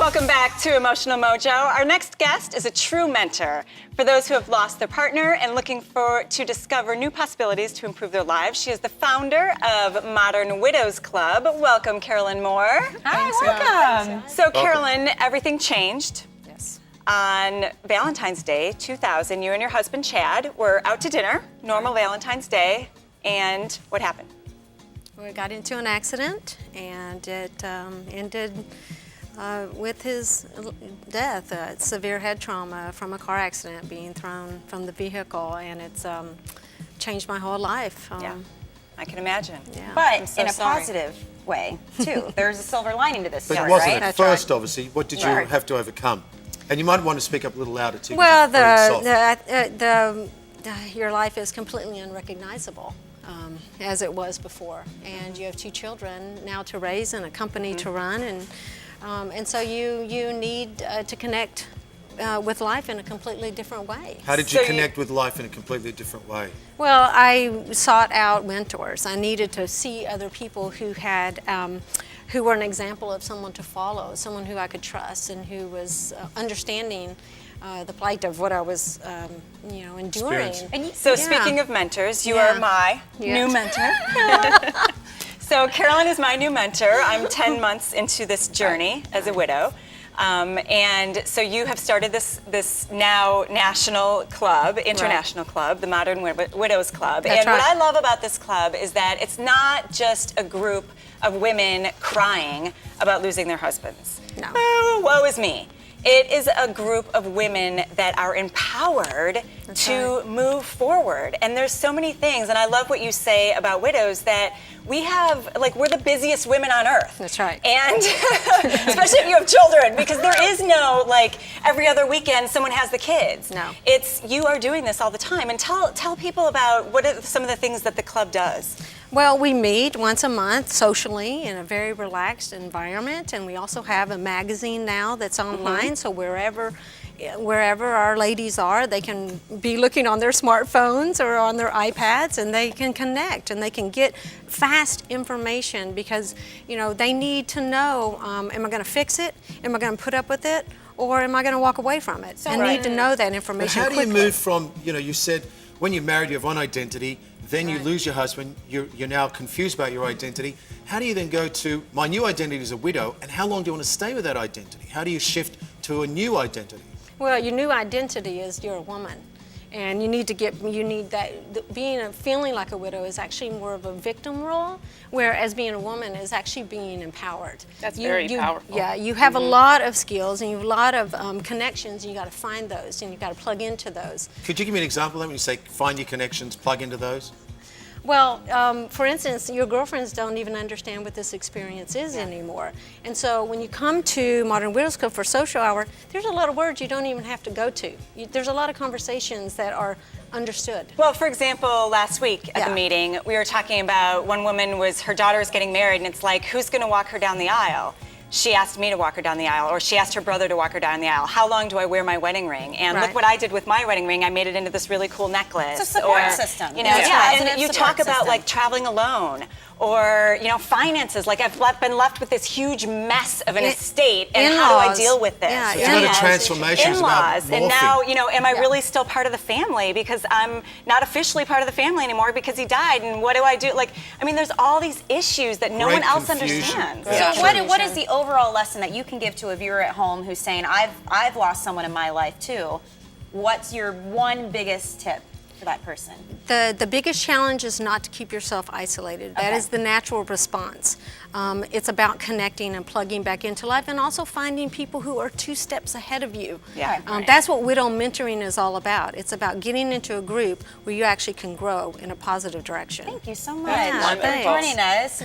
Welcome back to Emotional Mojo. Our next guest is a true mentor for those who have lost their partner and looking to discover new possibilities to improve their lives. She is the founder of Modern Widows Club. Welcome, Carolyn Moor. Hi, welcome. So, Carolyn, everything changed. Yes. On Valentine's Day 2000, you and your husband, Chad, were out to dinner, normal Valentine's Day, and what happened? We got into an accident, and it ended with his death, severe head trauma from a car accident, being thrown from the vehicle, and it's changed my whole life. Yeah, I can imagine. Yeah. But so in a sorry. positive way, too. There's a silver lining to this But story, it wasn't right? at That's first, right. obviously. What did you Right. have to overcome? And you might want to speak up a little louder too. Well, because your life is completely unrecognizable, as it was before, and you have two children now to raise and a company to run, and so you need to connect with life in a completely different way. How did you So connect with life in a completely different way? Well, I sought out mentors. I needed to see other people who had, who were an example of someone to follow, someone who I could trust and who was understanding the plight of what I was, enduring. Experiencing. So Yeah. speaking of mentors, you Yeah. are my Yeah. new mentor. So Carolyn is my new mentor. I'm 10 months into this journey as a widow. And so you have started this now national club, international club, the Modern Widows Club. That's and what right. I love about this club is that it's not just a group of women crying about losing their husbands. No. Oh, woe is me. It is a group of women that are empowered to move forward. And there's so many things, and I love what you say about widows, that we have, we're the busiest women on earth. That's right. And especially if you have children, because there is no, every other weekend someone has the kids. No. It's, you are doing this all the time. And tell people about what are some of the things that the club does. Well, we meet once a month socially in a very relaxed environment, and we also have a magazine now that's online, so wherever our ladies are, they can be looking on their smartphones or on their iPads, and they can connect and they can get fast information because, they need to know, am I going to fix it? Am I going to put up with it? Or am I going to walk away from it? And need to know that But information how do you quickly. move from, you said when you're married you have one identity, then you lose your husband, you're now confused about your identity. How do you then go to, my new identity is a widow, and how long do you want to stay with that identity? How do you shift to a new identity? Well, your new identity is you're a woman, and you need that. Feeling like a widow is actually more of a victim role, whereas being a woman is actually being empowered. That's very powerful. Yeah, you have a lot of skills and you have a lot of connections, and you got to find those and you got to plug into those. Could you give me an example of that when you say find your connections, plug into those? Well, for instance, your girlfriends don't even understand what this experience is anymore. And so when you come to Modern Widows Club for social hour, there's a lot of words you don't even have to go to. There's a lot of conversations that are understood. Well, for example, last week at Yeah. the meeting, we were talking about one woman her daughter was getting married, and it's like, who's going to walk her down the aisle? She asked me to walk her down the aisle, or she asked her brother to walk her down the aisle. How long do I wear my wedding ring? And Right. look what I did with my wedding ring. I made it into this really cool necklace. It's a support system. You know, It's a yeah, positive and you support talk about system. traveling alone, or finances. I've been left with this huge mess of an estate, and how do I In-laws. deal with this? Yeah, It's not a in-laws. transformation, it's about In-laws, and now, morphing. am I really still part of the family? Because I'm not officially part of the family anymore because he died, and what do I do? There's all these issues that no Great one else confusion. understands. Yeah. So what is the overall lesson that you can give to a viewer at home who's saying, I've lost someone in my life too? What's your one biggest tip for that person? The biggest challenge is not to keep yourself isolated. That Okay. is the natural response. It's about connecting and plugging back into life, and also finding people who are 2 steps ahead of you. Yeah. That's what widow mentoring is all about. It's about getting into a group where you actually can grow in a positive direction. Thank you so much Yeah, for thanks. joining us.